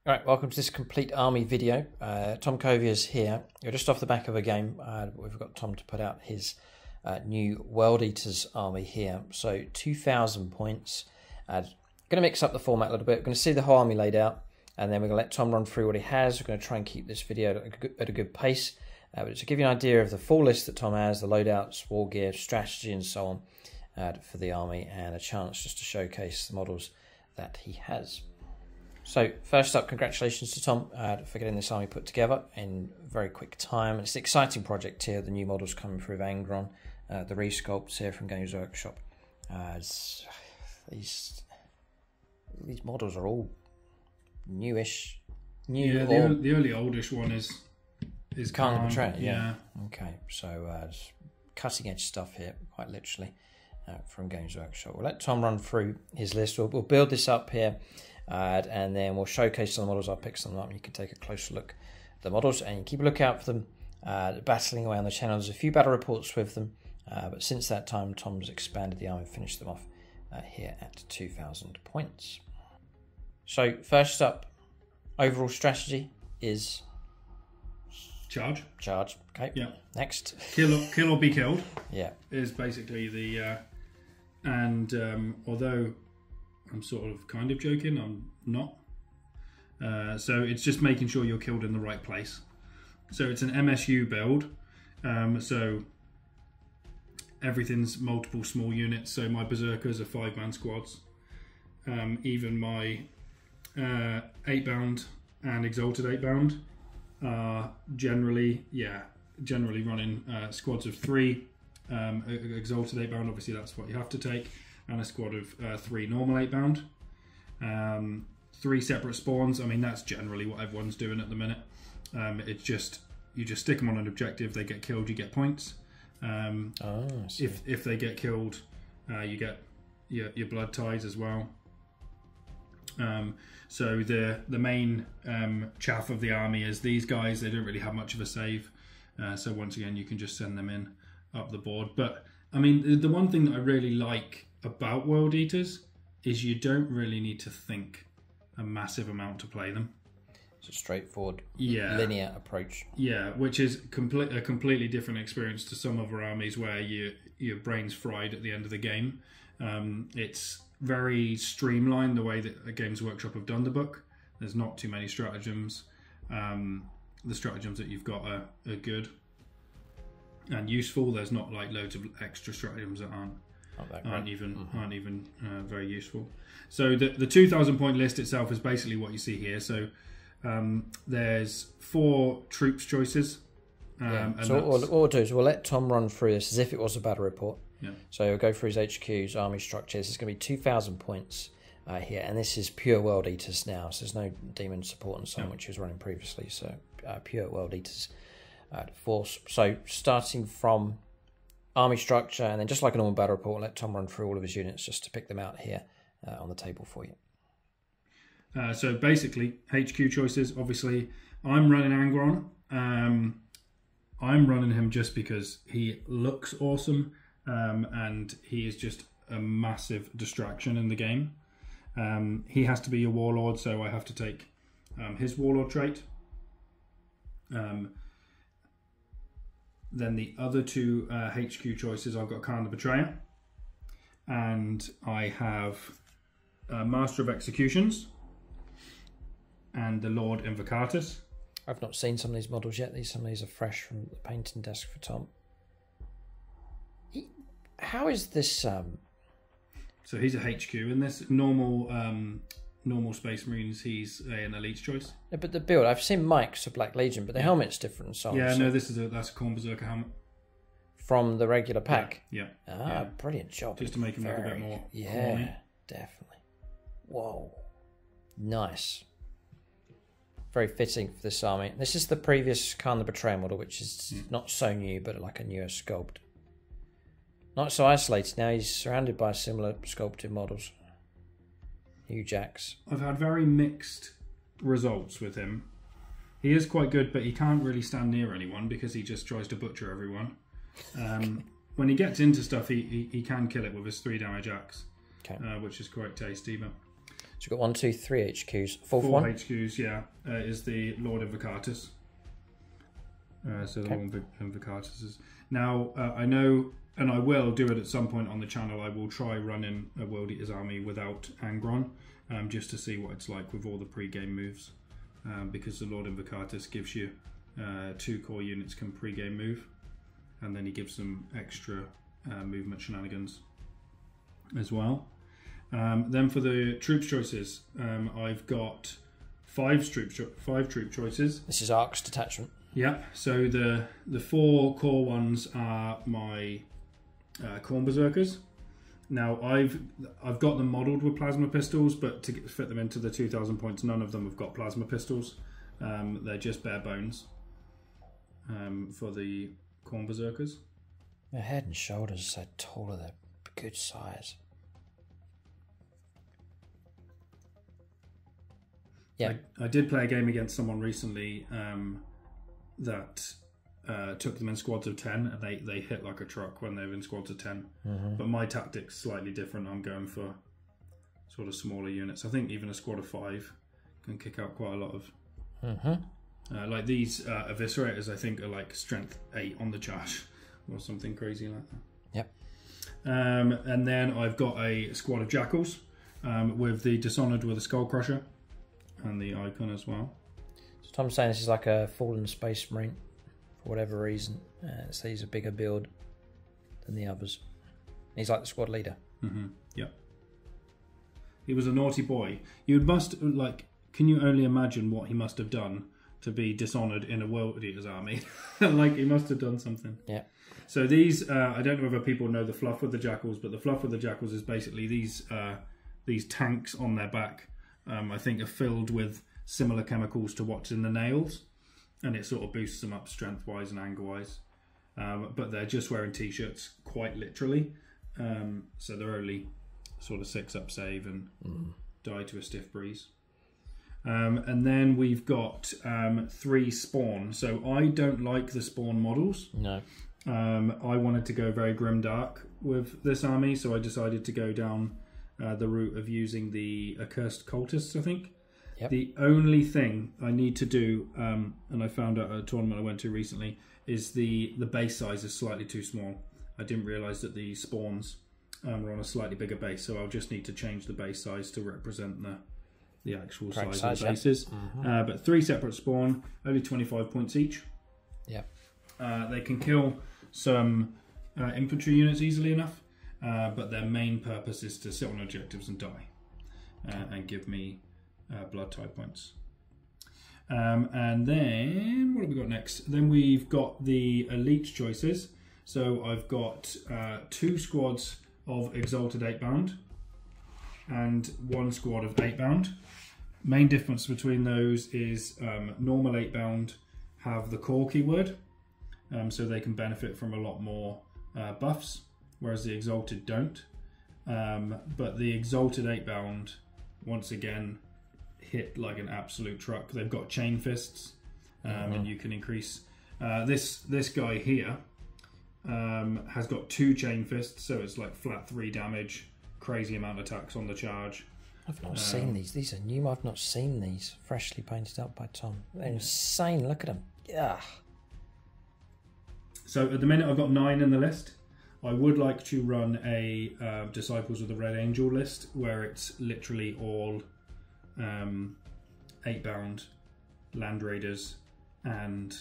Alright, welcome to this complete army video. Tom Covier's here. You're just off the back of a game. We've got Tom to put out his new World Eaters army here. So 2,000 points. Going to mix up the format a little bit. We're going to see the whole army laid out, and then we're going to let Tom run through what he has. We're going to try and keep this video at a good pace. But to give you an idea of the full list that Tom has, the loadouts, war gear, strategy and so on for the army, and a chance just to showcase the models that he has. So first up, congratulations to Tom for getting this army put together in very quick time. It's an exciting project here. The new models coming through with Angron, the resculpts here from Games Workshop. These models are all newish. Yeah, the only oldish one is Khan. Yeah. Okay, so cutting edge stuff here, quite literally, from Games Workshop. We'll let Tom run through his list. We'll build this up here. And then we'll showcase some of the models. I'll pick some up and you can take a closer look at the models and keep a lookout for them battling away on the channel. There's a few battle reports with them, but since that time Tom's expanded the army and finished them off here at 2,000 points. So first up, overall strategy is charge. Okay. Yeah. Next, kill or be killed. Yeah. Is basically the although I'm sort of kind of joking, I'm not. So it's just making sure you're killed in the right place. So it's an MSU build. So everything's multiple small units. So my berserkers are 5-man squads. Even my 8-bound and exalted 8-bound are generally running squads of 3. Exalted 8-bound, obviously that's what you have to take. And a squad of 3 normal 8-bound. 3 separate spawns. I mean, that's generally what everyone's doing at the minute. It's just, you just stick them on an objective, they get killed, you get points. If they get killed, you get your blood ties as well. So the main chaff of the army is these guys. They don't really have much of a save. So once again, you can just send them in up the board. But I mean, the one thing that I really like about World Eaters is you don't really need to think a massive amount to play them. It's a straightforward, linear approach. Yeah, which is a completely different experience to some other armies where your brain's fried at the end of the game. It's very streamlined the way that Games Workshop have done the book. There's not too many stratagems. The stratagems that you've got are good and useful. There's not like loads of extra stratagems that aren't even very useful. So the 2,000 point list itself is basically what you see here. So there's 4 troops choices. And so what we'll do is we'll let Tom run through this as if it was a battle report. Yeah. So we'll go through his HQs, army structures. It's going to be 2,000 points here, and this is pure World Eaters now. So there's no demon support and so on, which he was running previously. So pure World Eaters force. So starting from army structure, and then just like a normal battle report, let Tom run through all of his units just to pick them out here on the table for you. So basically, HQ choices. Obviously, I'm running Angron. I'm running him just because he looks awesome, and he is just a massive distraction in the game. He has to be a warlord, so I have to take his warlord trait. Then the other 2 HQ choices, I've got Khan the Betrayer, and I have Master of Executions and the Lord Invocatus. I've not seen some of these models yet. Some of these are fresh from the painting desk for Tom. How is this? So he's a HQ in this normal Space Marines. He's an elite choice. Yeah, but the build, I've seen Mike's of Black Legion, but the helmet's different and so on. Yeah, no, that's a Khorne Berserker helmet from the regular pack. Yeah. Brilliant job. Just to make him look a bit more. Yeah, corny. Definitely. Whoa, nice. Very fitting for this army. This is the previous Khan the Betrayer model, which is not so new, but like a newer sculpt. Not so isolated now. He's surrounded by similar sculpted models. New Jacks. I've had very mixed results with him. He is quite good, but he can't really stand near anyone because he just tries to butcher everyone. When he gets into stuff, he can kill it with his 3 damage axe, which is quite tasty. But you've got 1, 2, 3 HQs. Fourth 4 one? HQs, yeah, is the Lord Invocatus. So the Lord Invocatus is... Now, I know, and I will do it at some point on the channel, I will try running a World Eaters army without Angron, just to see what it's like with all the pre-game moves. Because the Lord Invocatus gives you 2 core units can pre-game move, and then he gives them extra movement shenanigans as well. Then for the troops choices, I've got 5 troop choices. This is Ark's detachment. Yeah, so the 4 core ones are my Khorne Berserkers. Now I've got them modelled with plasma pistols, but to fit them into the 2,000 points, none of them have got plasma pistols. They're just bare bones for the Khorne Berserkers. Their head and shoulders are so taller, they're good size. Yeah, I did play a game against someone recently that took them in squads of 10, and they hit like a truck when they were in squads of 10. But my tactic's slightly different. I'm going for sort of smaller units. I think even a squad of 5 can kick out quite a lot of... like these Eviscerators, I think, are like strength 8 on the charge, or something crazy like that. Yep. And then I've got a squad of Jackals with the Dishonored with a Skull Crusher and the Icon as well. So Tom's saying this is like a fallen Space Marine for whatever reason. So he's a bigger build than the others. He's like the squad leader. Yep. He was a naughty boy. You must, like, can you only imagine what he must have done to be Dishonored in a World Eaters army? Like, he must have done something. Yeah. So these, I don't know whether people know the fluff with the Jackals, but the fluff with the Jackals is basically these tanks on their back, I think, are filled with similar chemicals to what's in the nails, and it sort of boosts them up strength-wise and angle-wise. But they're just wearing t-shirts, quite literally. So they're only sort of 6-up save and die to a stiff breeze. And then we've got 3 spawn. So I don't like the spawn models. No. I wanted to go very grimdark with this army, so I decided to go down the route of using the Accursed Cultists, I think. Yep. The only thing I need to do, and I found out at a tournament I went to recently, is the base size is slightly too small. I didn't realise that the spawns were on a slightly bigger base, so I'll just need to change the base size to represent the actual size of the bases. But 3 separate spawn, only 25 points each. Yep. They can kill some infantry units easily enough, but their main purpose is to sit on objectives and die, and give me blood type points. And then, what have we got next? Then we've got the elite choices. So I've got 2 squads of Exalted 8-bound and 1 squad of 8-bound. Main difference between those is normal 8-bound have the core keyword, so they can benefit from a lot more buffs, whereas the Exalted don't. But the Exalted 8-bound, once again, hit like an absolute truck. They've got chain fists, and you can increase... This guy here has got 2 chain fists, so it's like flat 3 damage, crazy amount of attacks on the charge. I've not seen these. These are new. I've not seen these. Freshly painted up by Tom. They're insane. Look at them. Yeah. So at the minute I've got 9 in the list. I would like to run a Disciples of the Red Angel list where it's literally all 8-bound Land Raiders and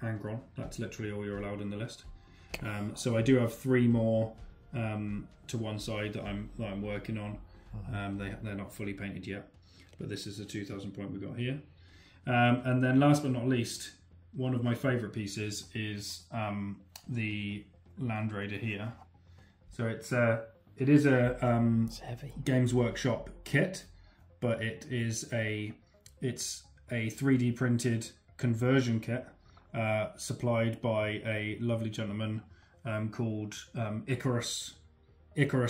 Angron. That's literally all you're allowed in the list. So I do have 3 more to one side that I'm working on. They're not fully painted yet, but this is the 2,000 point we got here. And then last but not least, one of my favourite pieces is the Land Raider here. So it is a it's heavy. Games Workshop kit, but it's a 3D printed conversion kit supplied by a lovely gentleman called Icarus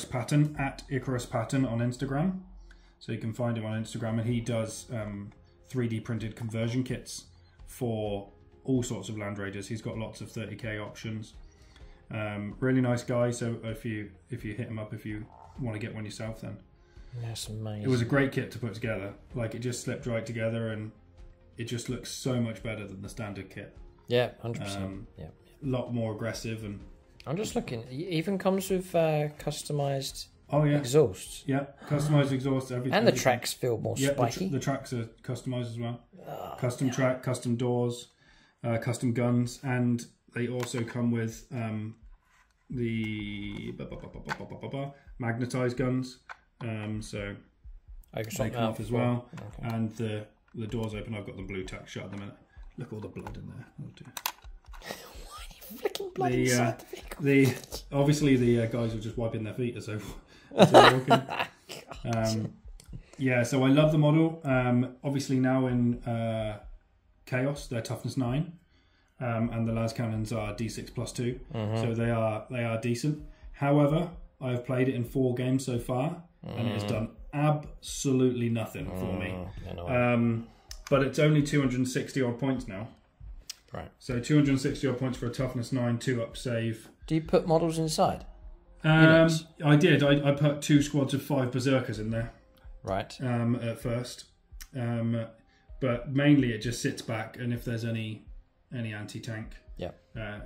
Pattern, at Icarus Pattern on Instagram. So you can find him on Instagram, and he does 3D printed conversion kits for all sorts of Land Raiders. He's got lots of 30k options. Really nice guy. So if you hit him up if you want to get one yourself, then That's amazing. It was a great kit to put together. Like, it just slipped right together, and it just looks so much better than the standard kit. Yeah, 100%. Yeah. A lot more aggressive, and I'm just looking. It even comes with customized exhausts. Yeah, customized exhaust. Everything. And the tracks feel more spiky. The tracks are customized as well. Custom track, custom doors, custom guns, and they also come with the magnetized guns. So they come off as well. Okay. And the doors open. I've got the blue tack shut at the minute. Look, all the blood in there. Oh dear. Flicking blood inside the vehicle. Obviously the guys were just wiping their feet as they were walking. Yeah, so I love the model. Obviously now in Chaos, they're toughness 9, and the las cannons are D6 plus 2, so they are decent. However, I've played it in 4 games so far, and it has done absolutely nothing for me. But it's only 260 odd points now. Right. So 260 odd points for a toughness 9, 2-up save. Do you put models inside? I did. I put 2 squads of 5 berserkers in there. Right. At first, but mainly it just sits back, and if there's any anti-tank,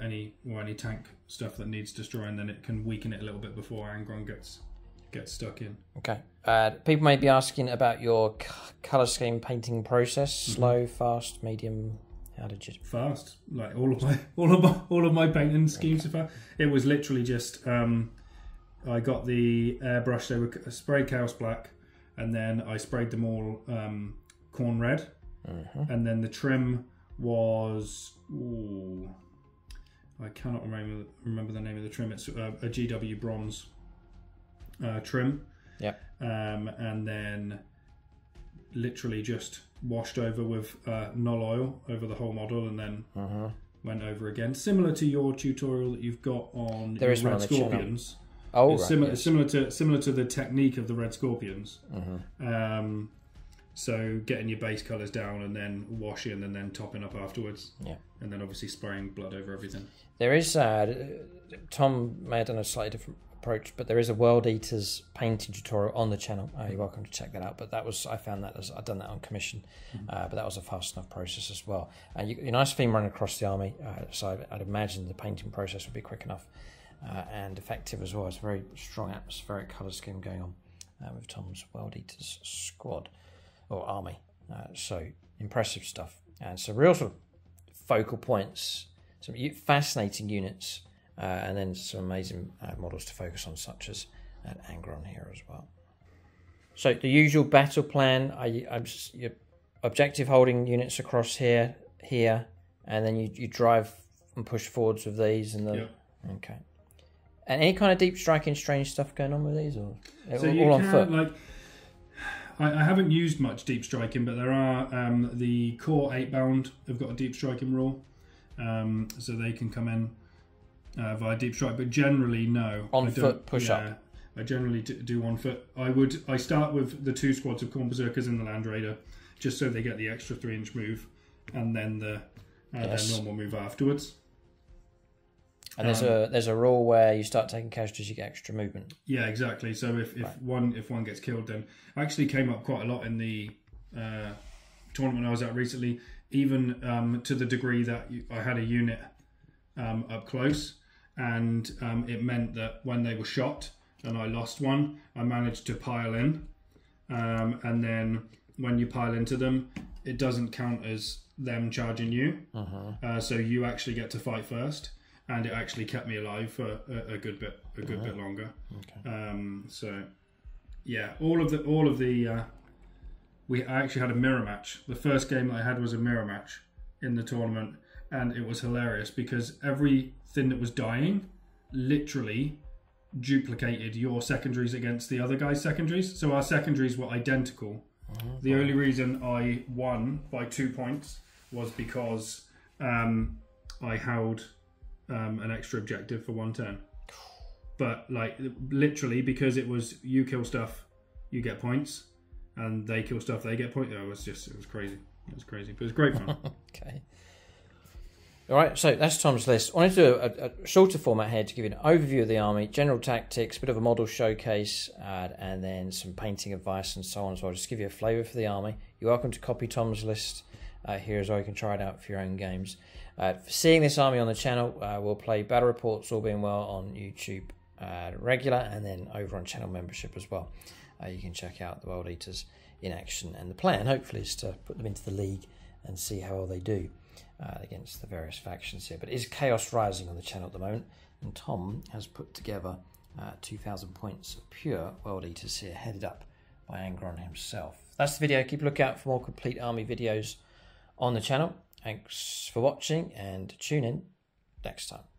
any tank stuff that needs destroying, then it can weaken it a little bit before Angron gets stuck in. Okay. People may be asking about your color scheme painting process: slow, fast, medium. How did you? Fast, like all of my painting schemes are fast. It was literally just I got the airbrush. They were sprayed Chaos Black, and then I sprayed them all corn red, and then the trim was I cannot remember the name of the trim. It's a GW bronze trim. Yeah. And then literally just washed over with null oil over the whole model, and then went over again, similar to your tutorial that you've got on Red Scorpions. Oh, it's right, similar to the technique of the Red Scorpions. So getting your base colours down and then washing and then topping up afterwards. Yeah. And then obviously spraying blood over everything. There is Tom may have done a slightly different approach, but there is a World Eaters painting tutorial on the channel. You're welcome to check that out. But I found that I've done that on commission, but that was a fast enough process as well. And your nice theme running across the army, so I'd imagine the painting process would be quick enough and effective as well. It's a very strong atmospheric colour scheme going on with Tom's World Eaters squad or army. So impressive stuff, and some real sort of focal points, some fascinating units. And then some amazing models to focus on, such as Angron here as well. So the usual battle plan, your objective holding units across here, and then you drive and push forwards with these. Okay. And any kind of deep striking, strange stuff going on with these, or so all on foot? I haven't used much deep striking, but there are the core 8 bound have got a deep striking rule, so they can come in via deep strike, but generally no. On foot push up. I generally do on foot. I start with the 2 squads of Corn Berserkers in the Land Raider, just so they get the extra 3-inch move, and then their normal move afterwards. And there's a rule where you start taking casualties, you get extra movement. Yeah, exactly. So if one gets killed, then actually came up quite a lot in the tournament I was at recently. Even to the degree that I had a unit up close, and it meant that when they were shot and I lost one, I managed to pile in, and then when you pile into them, it doesn't count as them charging you, so you actually get to fight first, and it actually kept me alive for a good bit longer. Okay. So yeah, all of the I actually had a mirror match. The first game that I had was a mirror match in the tournament, and it was hilarious because everything that was dying literally duplicated your secondaries against the other guy's secondaries. So our secondaries were identical. The only reason I won by 2 points was because I held an extra objective for 1 turn. But like literally, because it was you kill stuff, you get points, and they kill stuff, they get points. It was crazy. It was crazy, but it was great fun. Okay. All right, so that's Tom's list. I wanted to do a shorter format here to give you an overview of the army, general tactics, a bit of a model showcase, and then some painting advice and so on. So I'll just give you a flavour for the army. You're welcome to copy Tom's list here as well. You can try it out for your own games. For seeing this army on the channel, we'll play battle reports, all being well, on YouTube regular, and then over on channel membership as well. You can check out the World Eaters in action, and the plan hopefully is to put them into the league and see how well they do against the various factions here. But it is Chaos Rising on the channel at the moment, and Tom has put together 2,000 points of pure World Eaters here, headed up by Angron himself. That's the video. Keep a lookout for more complete army videos on the channel. Thanks for watching, and tune in next time.